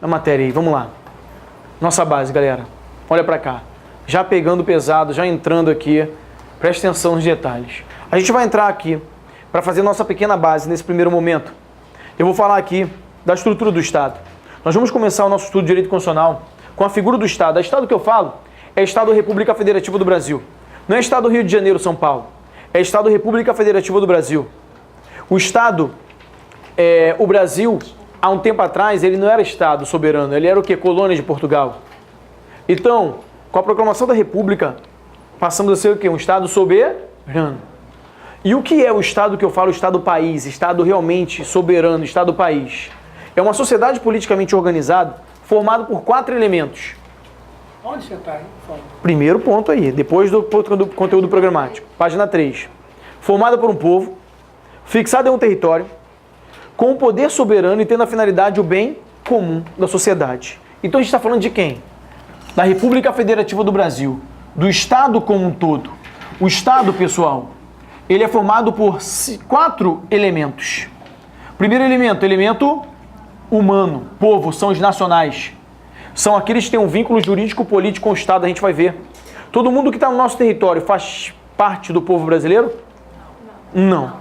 A matéria aí, vamos lá. Nossa base, galera. Olha pra cá. Já pegando pesado, já entrando aqui. Presta atenção nos detalhes. A gente vai entrar aqui para fazer nossa pequena base nesse primeiro momento. Eu vou falar aqui da estrutura do Estado. Nós vamos começar o nosso estudo de Direito Constitucional com a figura do Estado. O Estado que eu falo é Estado República Federativa do Brasil. Não é Estado Rio de Janeiro, São Paulo. É Estado República Federativa do Brasil. O Estado, o Brasil, há um tempo atrás, ele não era Estado soberano. Ele era o quê? Colônia de Portugal. Então, com a proclamação da República, passamos a ser o quê? Um Estado soberano. E o que é o Estado que eu falo, Estado-país, Estado realmente soberano, Estado-país? É uma sociedade politicamente organizada formada por 4 elementos. Onde você está? Primeiro ponto aí, depois do conteúdo programático. Página 3. Formada por um povo, fixada em um território, com o poder soberano e tendo a finalidade o bem comum da sociedade. Então a gente está falando de quem? Da República Federativa do Brasil, do Estado como um todo. O Estado, pessoal, ele é formado por 4 elementos. Primeiro elemento humano, povo, são os nacionais. São aqueles que têm um vínculo jurídico-político com o Estado, a gente vai ver. Todo mundo que está no nosso território faz parte do povo brasileiro? Não.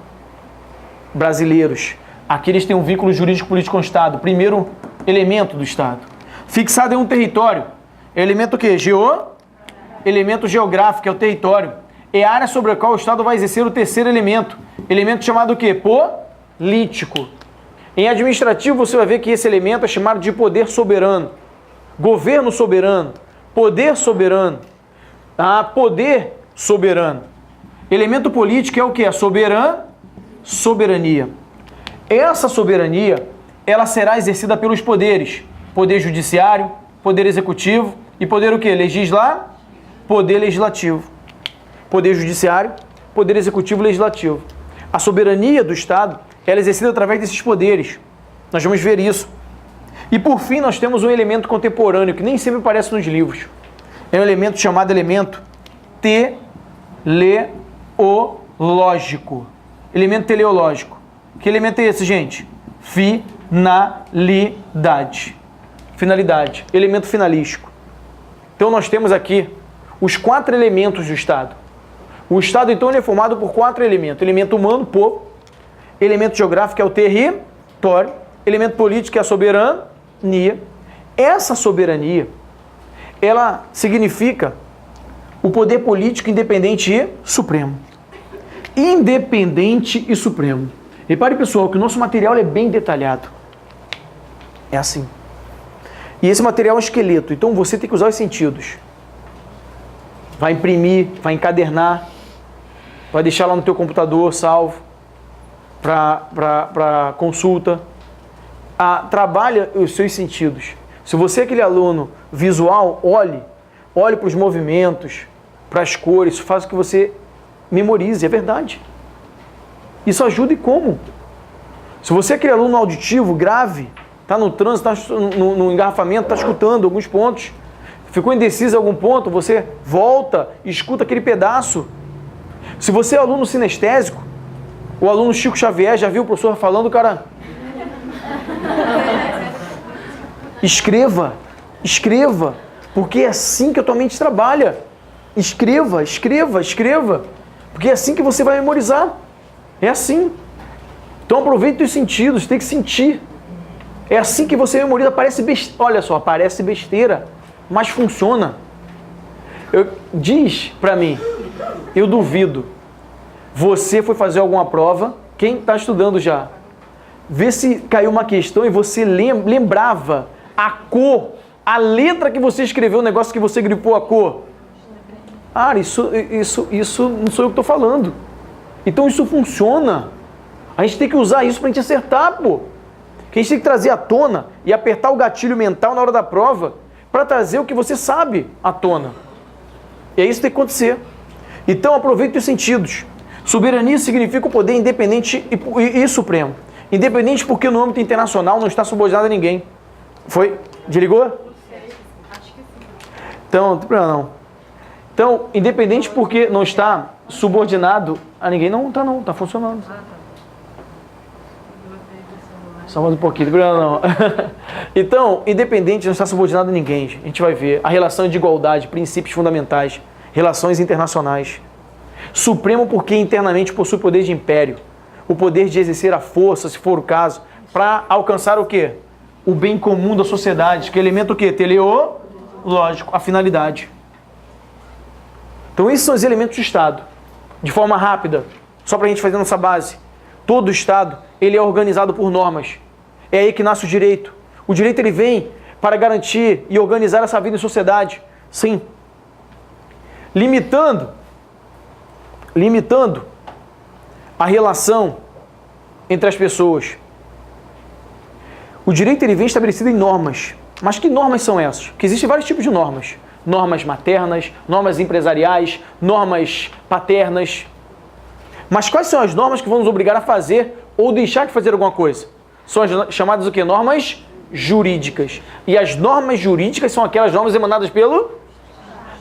Brasileiros. Aqueles que têm um vínculo jurídico-político com o Estado. Primeiro elemento do Estado. Fixado em um território. Elemento o quê? Elemento geográfico, é o território. É a área sobre a qual o Estado vai exercer o terceiro elemento. Elemento chamado o quê? Político. Em administrativo, você vai ver que esse elemento é chamado de poder soberano. Governo soberano. Poder soberano. Poder soberano. Elemento político é o quê? A soberania. Essa soberania, ela será exercida pelos poderes. Poder judiciário, poder executivo e poder o quê? Poder legislativo. Poder judiciário, poder executivo e legislativo. A soberania do Estado, ela é exercida através desses poderes. Nós vamos ver isso. E por fim, nós temos um elemento contemporâneo, que nem sempre aparece nos livros. É um elemento chamado elemento teleológico. Elemento teleológico. Que elemento é esse, gente? Finalidade. Finalidade. Elemento finalístico. Então nós temos aqui os 4 elementos do Estado. O Estado, então, ele é formado por 4 elementos. Elemento humano, povo. Elemento geográfico, é o território. Elemento político, é a soberania. Essa soberania, ela significa o poder político independente e supremo. Independente e supremo. Repare, pessoal, que o nosso material é bem detalhado. É assim. E esse material é um esqueleto, então você tem que usar os sentidos. Vai imprimir, vai encadernar, vai deixar lá no teu computador salvo para consulta. Trabalha os seus sentidos. Se você é aquele aluno visual, olhe para os movimentos, para as cores, faz com que você memorize, é verdade. Isso ajuda e como? Se você é aquele aluno auditivo, grave, está no trânsito, está no engarrafamento, está escutando alguns pontos, ficou indeciso em algum ponto, você volta e escuta aquele pedaço. Se você é aluno sinestésico, o aluno Chico Xavier, já viu o professor falando, cara... Escreva, porque é assim que a tua mente trabalha. Escreva, porque é assim que você vai memorizar. É assim. Então aproveite os sentidos, tem que sentir. É assim que você memoriza, parece besteira. Olha só, parece besteira, mas funciona. Diz pra mim, eu duvido. Você foi fazer alguma prova, quem está estudando já, vê se caiu uma questão e você lembrava a cor, a letra que você escreveu, o negócio que você grifou a cor. Isso não sou eu que estou falando. Então isso funciona. A gente tem que usar isso para a gente acertar, pô. Que a gente tem que trazer à tona e apertar o gatilho mental na hora da prova para trazer o que você sabe à tona. E é isso que tem que acontecer. Então aproveite os sentidos. Soberania significa o poder independente e supremo. Independente porque no âmbito internacional não está subordinado a ninguém. Foi? Desligou? Acho que sim. Então, não tem problema não. Então, independente porque não está subordinado a ninguém, não está funcionando. Ah, tá. Só mais um pouquinho, não. Então, independente, não está subordinado a ninguém. A gente vai ver a relação de igualdade, princípios fundamentais, relações internacionais. Supremo porque internamente possui poder de império, o poder de exercer a força, se for o caso, para alcançar o quê? O bem comum da sociedade, que elemento o quê? Teleológico, a finalidade. Então esses são os elementos do Estado. De forma rápida, só para a gente fazer nossa base. Todo Estado, ele é organizado por normas. É aí que nasce o direito. O direito ele vem para garantir e organizar essa vida em sociedade. Sim. Limitando a relação entre as pessoas. O direito ele vem estabelecido em normas. Mas que normas são essas? Porque existem vários tipos de normas. Normas maternas, normas empresariais, normas paternas. Mas quais são as normas que vão nos obrigar a fazer ou deixar de fazer alguma coisa? São as chamadas o quê? Normas jurídicas. E as normas jurídicas são aquelas normas emanadas pelo...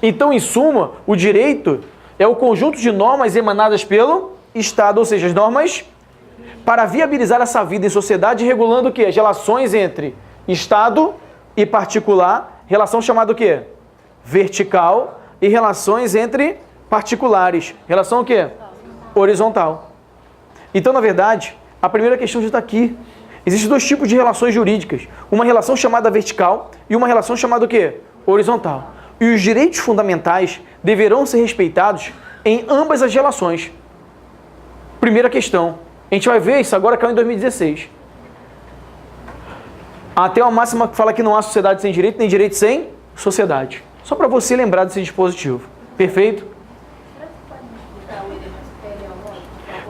Então, em suma, o direito é o conjunto de normas emanadas pelo Estado, ou seja, as normas para viabilizar essa vida em sociedade, regulando o quê? As relações entre Estado e particular, relação chamada o quê? Vertical, e relações entre particulares. Relação o quê? Horizontal. Então, na verdade, a primeira questão já está aqui. Existem dois tipos de relações jurídicas. Uma relação chamada vertical e uma relação chamada o quê? Horizontal. E os direitos fundamentais deverão ser respeitados em ambas as relações. Primeira questão. A gente vai ver isso agora que é em 2016. Até uma máxima que fala que não há sociedade sem direito, nem direito sem sociedade. Só para você lembrar desse dispositivo. Perfeito?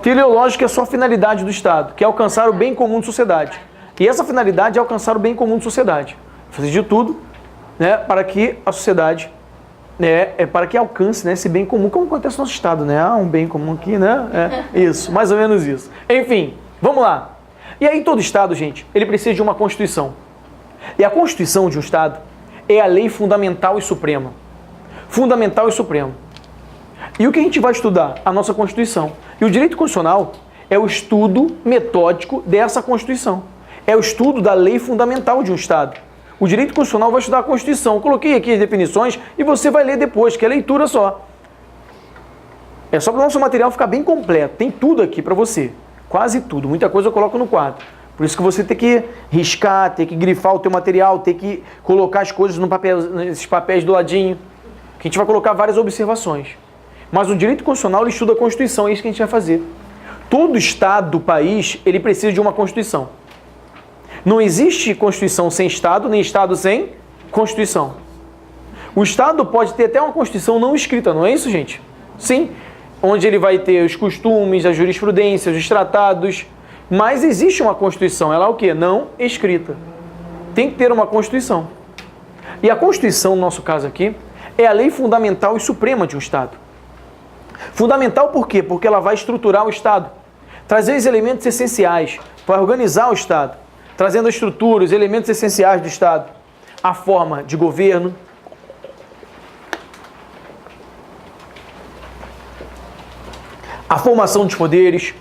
Teleológico é só a finalidade do Estado, que é alcançar o bem comum de sociedade. E essa finalidade é alcançar o bem comum de sociedade. Fazer de tudo, né, para que a sociedade, para que alcance, né, esse bem comum, como acontece no nosso Estado, né? Há um bem comum aqui, né? Isso, mais ou menos isso. Enfim, vamos lá. E aí todo Estado, gente, ele precisa de uma Constituição. E a Constituição de um Estado é a lei fundamental e suprema. Fundamental e suprema. E o que a gente vai estudar? A nossa Constituição. E o direito constitucional é o estudo metódico dessa Constituição. É o estudo da lei fundamental de um Estado. O direito constitucional vai estudar a Constituição. Eu coloquei aqui as definições e você vai ler depois, que é leitura só. É só para o nosso material ficar bem completo. Tem tudo aqui para você. Quase tudo. Muita coisa eu coloco no quadro. Por isso que você tem que riscar, tem que grifar o teu material, tem que colocar as coisas no papel, nesses papéis do ladinho. Que a gente vai colocar várias observações. Mas o direito constitucional ele estuda a Constituição, é isso que a gente vai fazer. Todo Estado do país, ele precisa de uma Constituição. Não existe Constituição sem Estado, nem Estado sem Constituição. O Estado pode ter até uma Constituição não escrita, não é isso, gente? Sim, onde ele vai ter os costumes, as jurisprudências, os tratados, mas existe uma Constituição, ela é o quê? Não escrita. Tem que ter uma Constituição. E a Constituição, no nosso caso aqui, é a lei fundamental e suprema de um Estado. Fundamental por quê? Porque ela vai estruturar o Estado, trazer os elementos essenciais para organizar o Estado, trazendo a estrutura, os elementos essenciais do Estado, a forma de governo, a formação dos poderes,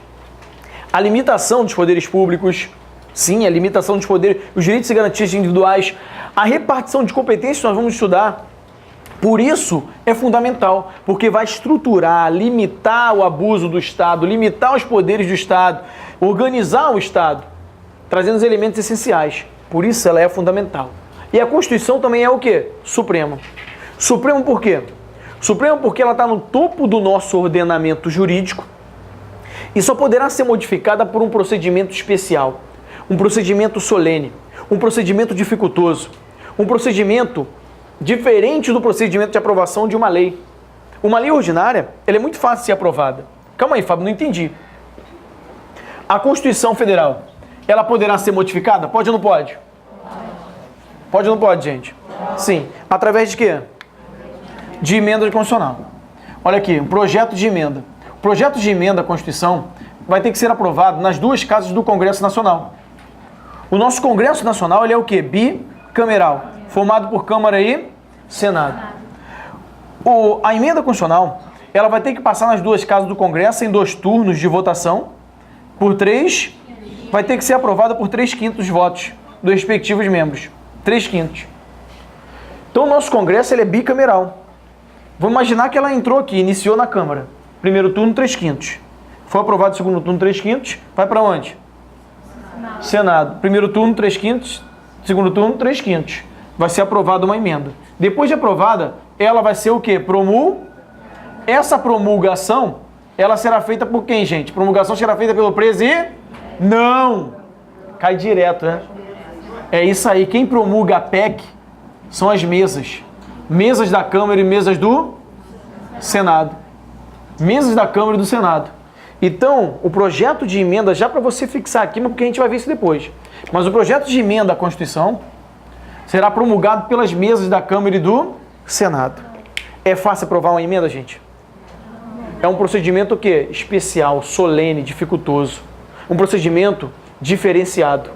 a limitação dos poderes públicos, sim, a limitação dos poderes, os direitos e garantias individuais, a repartição de competências nós vamos estudar. Por isso é fundamental, porque vai estruturar, limitar o abuso do Estado, limitar os poderes do Estado, organizar o Estado, trazendo os elementos essenciais. Por isso ela é fundamental. E a Constituição também é o quê? Suprema. Supremo por quê? Supremo porque ela está no topo do nosso ordenamento jurídico e só poderá ser modificada por um procedimento especial, um procedimento solene, um procedimento dificultoso, um procedimento diferente do procedimento de aprovação de uma lei. Uma lei ordinária, ela é muito fácil de ser aprovada. Calma aí, Fábio, não entendi. A Constituição Federal, ela poderá ser modificada? Pode ou não pode? Pode ou não pode, gente? Sim. Através de quê? De emenda constitucional. Olha aqui, um projeto de emenda. O projeto de emenda à Constituição vai ter que ser aprovado nas duas casas do Congresso Nacional. O nosso Congresso Nacional, ele é o quê? Bicameral, formado por Câmara e Senado. A emenda constitucional, ela vai ter que passar nas duas casas do Congresso em 2 turnos de votação por 3 vai ter que ser aprovada por 3/5 dos votos dos respectivos membros. 3/5. Então, o nosso Congresso ele é bicameral. Vamos imaginar que ela entrou aqui, iniciou na Câmara. Primeiro turno, 3/5. Foi aprovado o segundo turno, 3/5. Vai para onde? Senado. Primeiro turno, 3/5. Segundo turno, 3/5. Vai ser aprovada uma emenda. Depois de aprovada, ela vai ser o quê? Essa promulgação, ela será feita por quem, gente? Promulgação será feita pelo presidente? Não! Cai direto, né? É isso aí. Quem promulga a PEC são as mesas. Mesas da Câmara e mesas do Senado. Mesas da Câmara e do Senado. Então, o projeto de emenda, já para você fixar aqui, porque a gente vai ver isso depois, mas o projeto de emenda à Constituição será promulgado pelas mesas da Câmara e do Senado. É fácil aprovar uma emenda, gente? É um procedimento o quê? Especial, solene, dificultoso. Um procedimento diferenciado.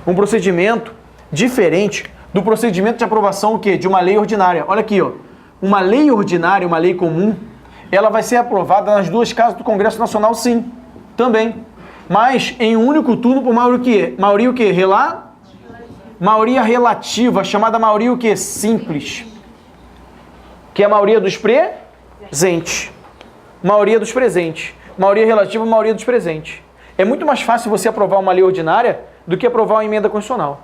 Um procedimento diferente do procedimento de aprovação o quê? De uma lei ordinária. Olha aqui, ó. Uma lei ordinária, uma lei comum, ela vai ser aprovada nas duas casas do Congresso Nacional, sim, também. Mas em um único turno por maioria o quê? Maioria relativa, chamada maioria o quê? Simples. Que é a maioria dos presentes. Maioria dos presentes. Maioria relativa, maioria dos presentes. É muito mais fácil você aprovar uma lei ordinária do que aprovar uma emenda constitucional.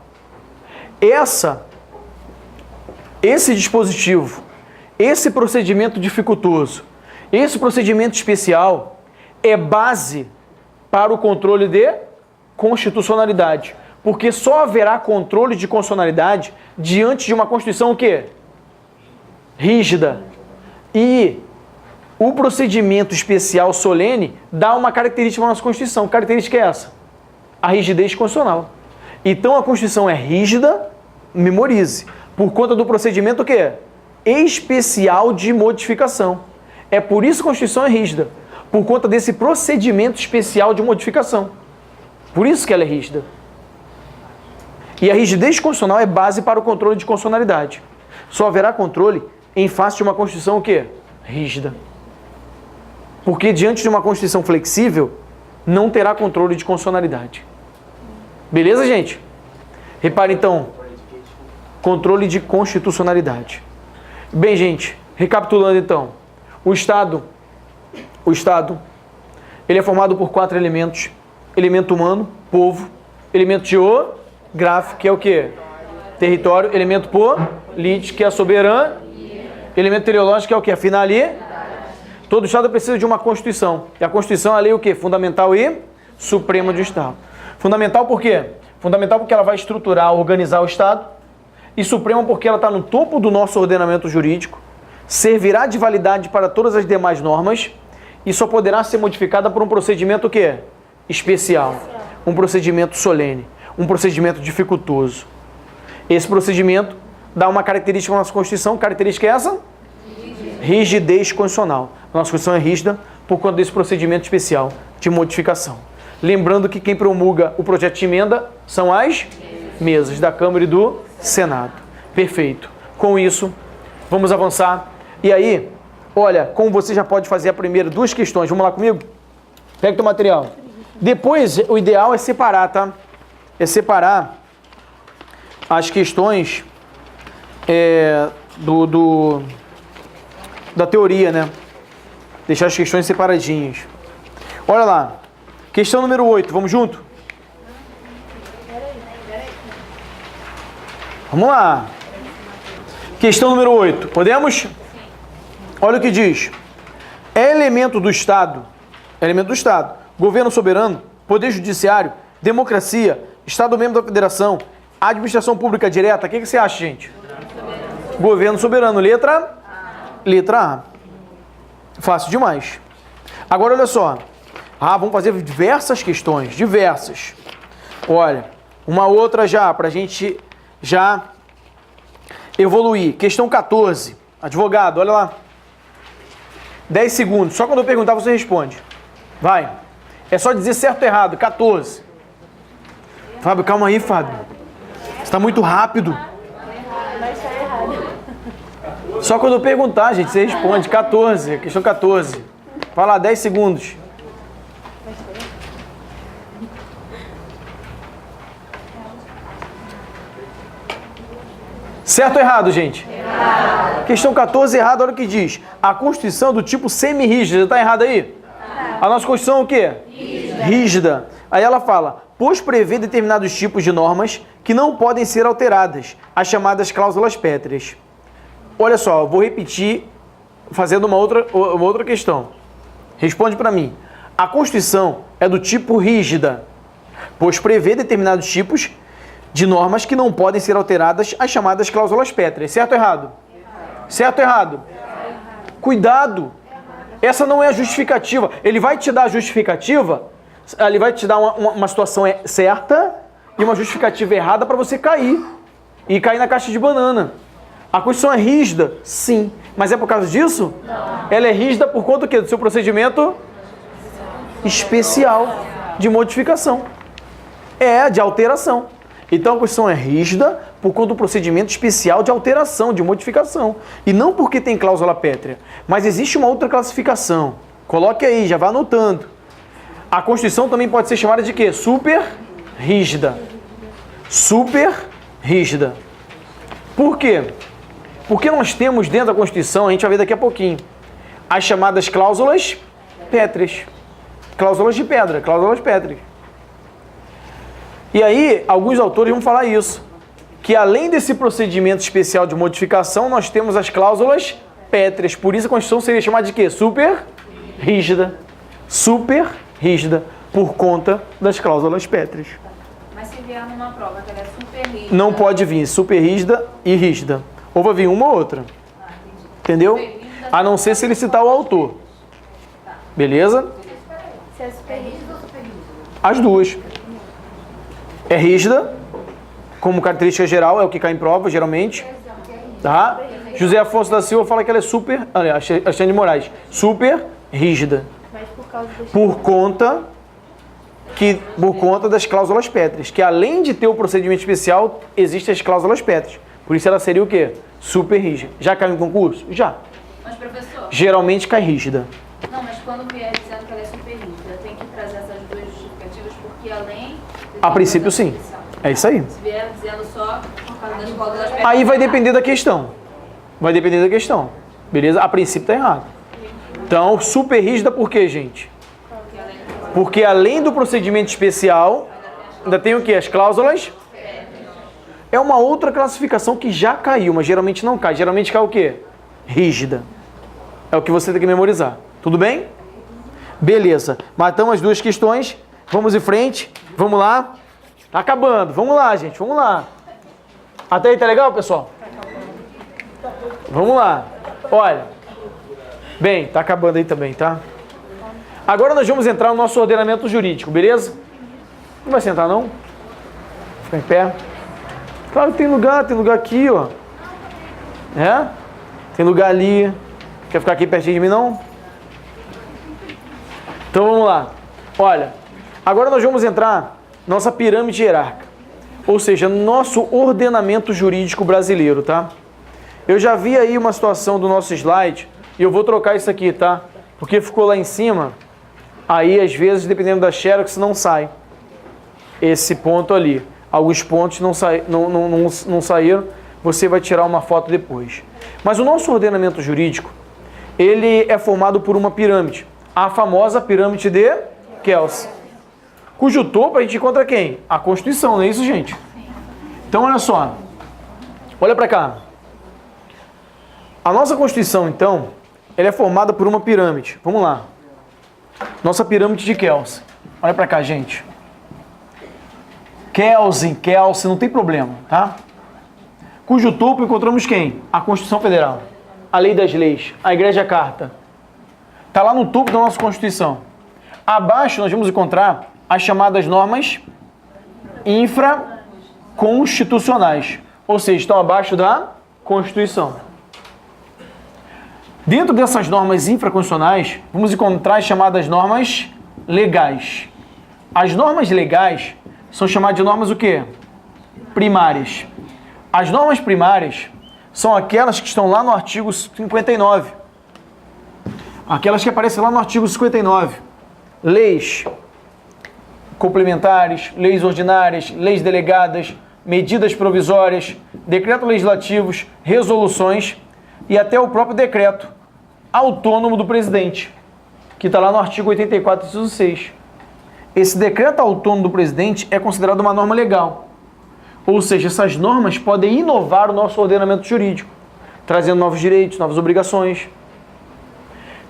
Esse dispositivo, esse procedimento dificultoso, esse procedimento especial é base para o controle de constitucionalidade. Porque só haverá controle de constitucionalidade diante de uma Constituição o quê? Rígida. E o procedimento especial solene dá uma característica para a nossa Constituição. Que característica é essa? A rigidez constitucional. Então a Constituição é rígida, memorize, por conta do procedimento o quê? Especial de modificação. É por isso que a Constituição é rígida, por conta desse procedimento especial de modificação. Por isso que ela é rígida. E a rigidez constitucional é base para o controle de constitucionalidade. Só haverá controle em face de uma Constituição o quê? Rígida. Porque diante de uma Constituição flexível, não terá controle de constitucionalidade. Beleza, gente? Repare então, controle de constitucionalidade. Bem, gente, recapitulando então, o Estado, ele é formado por 4 elementos: elemento humano, povo, elemento geográfico, que é o quê? Território, elemento político, que é a soberania, elemento teleológico, que é o quê? A finalidade. Todo Estado precisa de uma Constituição. E a Constituição é a lei o quê? Fundamental e suprema do Estado. Fundamental por quê? Fundamental porque ela vai estruturar, organizar o Estado. E suprema porque ela está no topo do nosso ordenamento jurídico, servirá de validade para todas as demais normas e só poderá ser modificada por um procedimento o quê? Especial. Um procedimento solene. Um procedimento dificultoso. Esse procedimento dá uma característica à nossa Constituição. Que característica é essa? Rigidez constitucional. A nossa Constituição é rígida por conta desse procedimento especial de modificação. Lembrando que quem promulga o projeto de emenda são as mesas da Câmara e do Senado. Perfeito. Com isso, vamos avançar. E aí, olha, como você já pode fazer a primeira 2 questões. Vamos lá comigo? Pega o teu material. Depois, o ideal é separar, tá? É separar as questões da teoria, né? Deixar as questões separadinhas. Olha lá. Questão número 8. Vamos junto? Vamos lá. Questão número 8. Podemos? Olha o que diz. É elemento do Estado, governo soberano, poder judiciário, democracia, Estado membro da federação, administração pública direta. O que você acha, gente? Governo soberano. Letra A. Fácil demais. Agora, olha só. Vamos fazer diversas questões. Diversas. Olha, uma outra já, para a gente já evoluir. Questão 14. Advogado, olha lá. 10 segundos. Só quando eu perguntar, você responde. Vai. É só dizer certo ou errado. 14. Fábio, calma aí, Fábio. Você está muito rápido. Só quando eu perguntar, gente, você responde. 14. Questão 14. Vai lá, 10 segundos. Certo ou errado, gente? Errado. Questão 14, errado, olha o que diz. A Constituição é do tipo semi-rígida. Está errado aí? A nossa Constituição é o quê? Rígida. Aí ela fala, pois prevê determinados tipos de normas que não podem ser alteradas, as chamadas cláusulas pétreas. Olha só, eu vou repetir fazendo uma outra questão. Responde para mim. A Constituição é do tipo rígida, pois prevê determinados tipos de normas que não podem ser alteradas, as chamadas cláusulas pétreas. Certo ou errado? Certo ou errado? Cuidado! Essa não é a justificativa. Ele vai te dar a justificativa, ele vai te dar uma situação certa e uma justificativa errada para você cair. E cair na caixa de banana. A Constituição é rígida? Sim. Mas é por causa disso? Não. Ela é rígida por conta do quê? Do seu procedimento especial de modificação. De alteração. Então a Constituição é rígida por conta do procedimento especial de alteração, de modificação. E não porque tem cláusula pétrea. Mas existe uma outra classificação. Coloque aí, já vá anotando. A Constituição também pode ser chamada de quê? Super rígida. Super rígida. Por quê? Porque nós temos dentro da Constituição, a gente vai ver daqui a pouquinho, as chamadas cláusulas pétreas. Cláusulas de pedra, cláusulas pétreas. E aí, alguns autores vão falar isso, que além desse procedimento especial de modificação, nós temos as cláusulas pétreas. Por isso a Constituição seria chamada de quê? Super rígida. Super rígida, por conta das cláusulas pétreas. Mas se vier numa prova que ela é super rígida... Não pode vir super rígida e rígida. Ou vai vir uma ou outra. Entendeu? A não ser se ele citar o autor. Beleza? Se é super rígida ou super rígida? As duas. É rígida, como característica geral, é o que cai em prova, geralmente. Tá? José Afonso da Silva fala que ela é super... Alexandre de Moraes. Super rígida. Por conta das cláusulas pétreas. Que além de ter o procedimento especial, existem as cláusulas pétreas. Por isso ela seria o quê? Super rígida. Já caiu em concurso? Já. Mas, professor... Geralmente cai rígida. Não, mas quando vier dizendo que ela é super rígida, tem que trazer essas duas justificativas, porque além... A princípio, sim. É isso aí. Se vier dizendo só por causa das cláusulas pétreas... Aí vai depender da questão. Vai depender da questão. Beleza? A princípio tá errado. Então, super rígida por quê, gente? Porque além do procedimento especial, ainda tem o quê? As cláusulas? É uma outra classificação que já caiu, mas geralmente não cai. Geralmente cai o quê? Rígida. É o que você tem que memorizar. Tudo bem? Beleza. Matamos as duas questões. Vamos em frente. Vamos lá. Tá acabando. Vamos lá, gente. Vamos lá. Até aí tá legal, pessoal? Vamos lá. Olha. Bem, tá acabando aí também, tá? Agora nós vamos entrar no nosso ordenamento jurídico, beleza? Não vai sentar, não? Fica em pé. Claro que tem lugar aqui, ó. Tem lugar ali. Quer ficar aqui pertinho de mim, não? Então vamos lá. Olha, agora nós vamos entrar na nossa pirâmide hierárquica. Ou seja, nosso ordenamento jurídico brasileiro, tá? Eu já vi aí uma situação do nosso slide e eu vou trocar isso aqui, tá? Porque ficou lá em cima. Aí, às vezes, dependendo da xerox, não sai esse ponto ali. Alguns pontos não saíram, você vai tirar uma foto depois. Mas o nosso ordenamento jurídico, ele é formado por uma pirâmide. A famosa pirâmide de Kelsen. Cujo topo a gente encontra quem? A Constituição, não é isso, gente? Então, olha só. Olha para cá. A nossa Constituição, então, ela é formada por uma pirâmide. Vamos lá. Nossa pirâmide de Kelsen. Olha para cá, gente. Kelsen, não tem problema, tá? Cujo topo encontramos quem? A Constituição Federal. A Lei das Leis. A Igreja Carta. Está lá no topo da nossa Constituição. Abaixo nós vamos encontrar as chamadas normas infraconstitucionais. Ou seja, estão abaixo da Constituição. Dentro dessas normas infraconstitucionais, vamos encontrar as chamadas normas legais. As normas legais são chamadas de normas o quê? Primárias. As normas primárias são aquelas que estão lá no artigo 59. Aquelas que aparecem lá no artigo 59. Leis complementares, leis ordinárias, leis delegadas, medidas provisórias, decretos legislativos, resoluções e até o próprio decreto autônomo do presidente, que está lá no artigo 84, inciso 6. Esse decreto autônomo do presidente é considerado uma norma legal. Ou seja, essas normas podem inovar o nosso ordenamento jurídico, trazendo novos direitos, novas obrigações.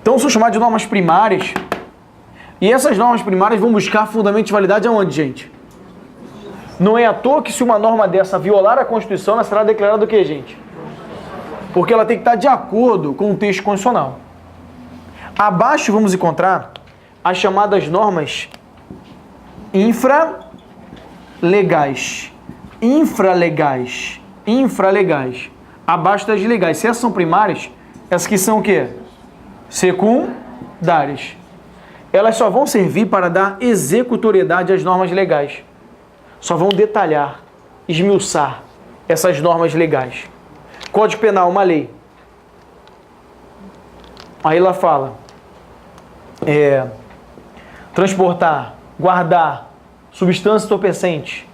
Então, são chamadas de normas primárias. E essas normas primárias vão buscar fundamento de validade aonde, gente? Não é à toa que se uma norma dessa violar a Constituição, ela será declarada o quê, gente? Porque ela tem que estar de acordo com o texto constitucional. Abaixo vamos encontrar as chamadas normas infralegais. Infralegais. Abaixo das legais. Se essas são primárias, essas que são o quê? Secundárias. Elas só vão servir para dar executoriedade às normas legais. Só vão detalhar, esmiuçar essas normas legais. Código Penal, uma lei. Aí ela fala, transportar, guardar, substância entorpecente,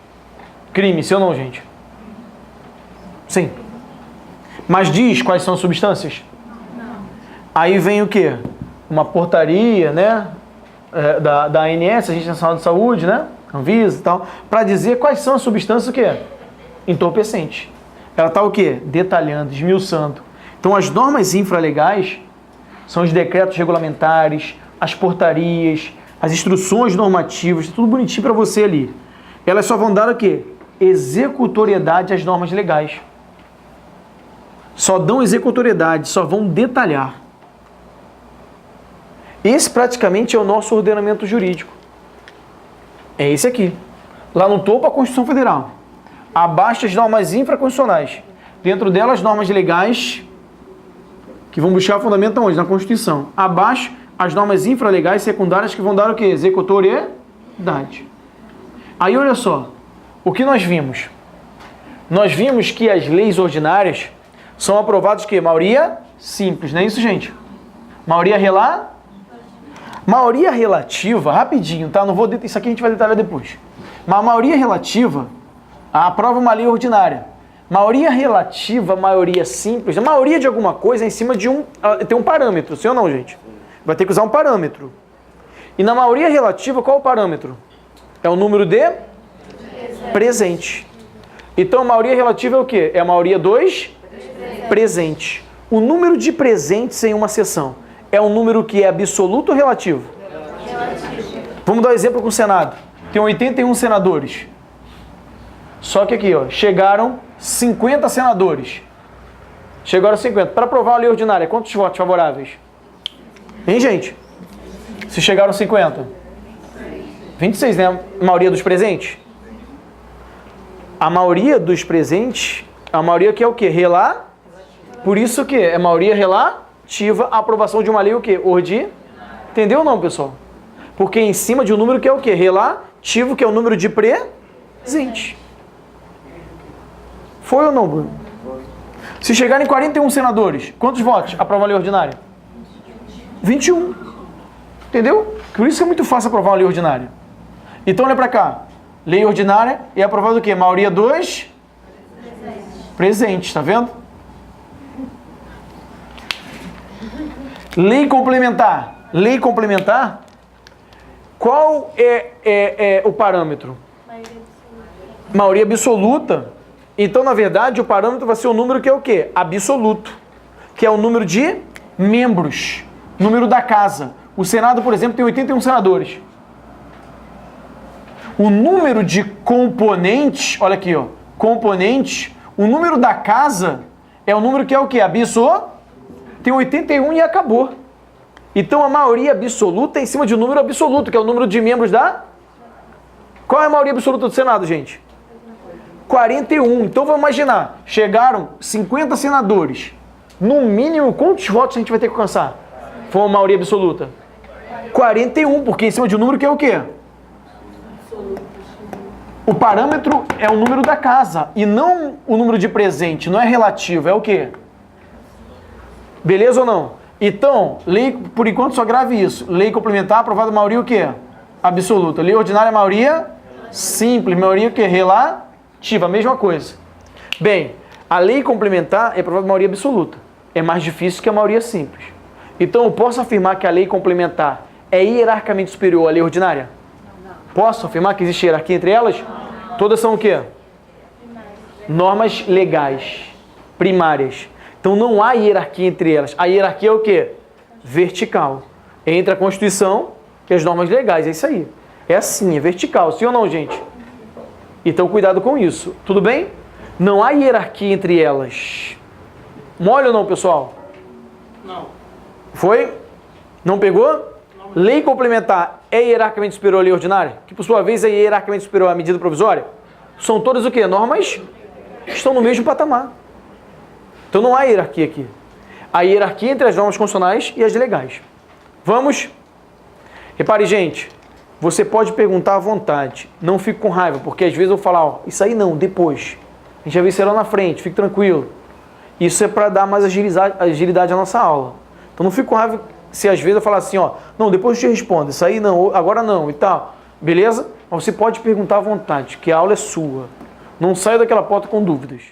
crime, sim ou não, gente? Sim. Mas diz quais são as substâncias? Não. Aí vem o quê? Uma portaria, né? Da ANS, Agência Nacional de Saúde, né? Anvisa e tal, para dizer quais são as substâncias o quê? Entorpecentes. Ela está o quê? Detalhando, esmiuçando. Então, as normas infralegais são os decretos regulamentares, as portarias, as instruções normativas, tudo bonitinho para você ali. Elas só vão dar o quê? Executoriedade às normas legais. Só dão executoriedade, só vão detalhar. Esse praticamente é o nosso ordenamento jurídico. É esse aqui. Lá no topo a Constituição Federal. Abaixo as normas infraconstitucionais. Dentro delas normas legais que vão buscar fundamento onde? Na Constituição. Abaixo as normas infralegais secundárias que vão dar o quê? Executoriedade. Aí olha só. O que nós vimos? Nós vimos que as leis ordinárias são aprovadas que maioria simples, não é isso, gente? Maioria relativa, rapidinho, tá? Não vou isso aqui a gente vai detalhar depois. Mas a maioria relativa aprova uma lei ordinária. Maioria relativa, maioria simples, a maioria de alguma coisa é em cima de tem um parâmetro, sim ou não, gente? Vai ter que usar um parâmetro. E na maioria relativa, qual é o parâmetro? É o número de presente. Então a maioria relativa é o quê? É a maioria dos presentes. O número de presentes em uma sessão é um número que é absoluto ou relativo? Relativo. Vamos dar um exemplo com o Senado. Tem 81 senadores. Só que aqui, ó, chegaram 50 senadores. Chegaram 50. Para aprovar a lei ordinária, quantos votos favoráveis? Hein, gente? Se chegaram 50? 26, né? A maioria dos presentes? A maioria dos presentes, a maioria que é o quê? Por isso que é maioria relativa à aprovação de uma lei o quê? Entendeu ou não, pessoal? Porque em cima de um número que é o quê? Relativo, que é o número de presente. Foi ou não, Bruno? Se chegarem 41 senadores, quantos votos aprovam a lei ordinária? 21. Entendeu? Por isso que é muito fácil aprovar uma lei ordinária. Então, olha pra cá. Lei ordinária é aprovada o quê? Maioria dos presentes, tá vendo? Lei complementar. Lei complementar, qual é o parâmetro? Maioria absoluta. Então, na verdade, o parâmetro vai ser o número que é o quê? Absoluto. Que é o número de membros. Número da casa. O Senado, por exemplo, tem 81 senadores. O número de componentes, olha aqui, ó. Componentes, o número da casa é o número que é o quê? Absoluto. Tem 81 e acabou. Então, a maioria absoluta é em cima de um número absoluto, que é o número de membros da... Qual é a maioria absoluta do Senado, gente? 41. Então, vamos imaginar. Chegaram 50 senadores. No mínimo, quantos votos a gente vai ter que alcançar? Foi uma maioria absoluta. 41, porque em cima de um número que é o quê? O parâmetro é o número da casa e não o número de presente. Não é relativo, é o quê? Beleza ou não? Então, lei, por enquanto só grave isso. Lei complementar aprovada a maioria o quê? absoluta. Lei ordinária é maioria simples, maioria que relativa, a mesma coisa. Bem, a lei complementar é prova de maioria absoluta. É mais difícil que a maioria simples. Então eu posso afirmar que a lei complementar é hierarquicamente superior à lei ordinária? Posso afirmar que existe hierarquia entre elas? Todas são o quê? Normas legais, primárias. Então não há hierarquia entre elas. A hierarquia é o quê? Vertical. Entre a Constituição e as normas legais. É isso aí. É assim, é vertical. Sim ou não, gente? Então cuidado com isso. Tudo bem? Não há hierarquia entre elas. Mole ou não, pessoal? Não. Foi? Não pegou? Não. Lei complementar é hierarquicamente superior à lei ordinária? Que por sua vez é hierarquicamente superior à medida provisória? São todas o quê? Normas que estão no mesmo patamar. Então não há hierarquia aqui. Há hierarquia entre as normas constitucionais e as legais. Vamos? Repare, gente, você pode perguntar à vontade. Não fique com raiva, porque às vezes eu vou falar, ó, isso aí não, depois. A gente vai ver isso lá na frente, fique tranquilo. Isso é para dar mais agilidade à nossa aula. Então não fique com raiva se às vezes eu falar assim, ó, não, depois eu te respondo, isso aí não, agora não e tal. Beleza? Mas você pode perguntar à vontade, que a aula é sua. Não saia daquela porta com dúvidas.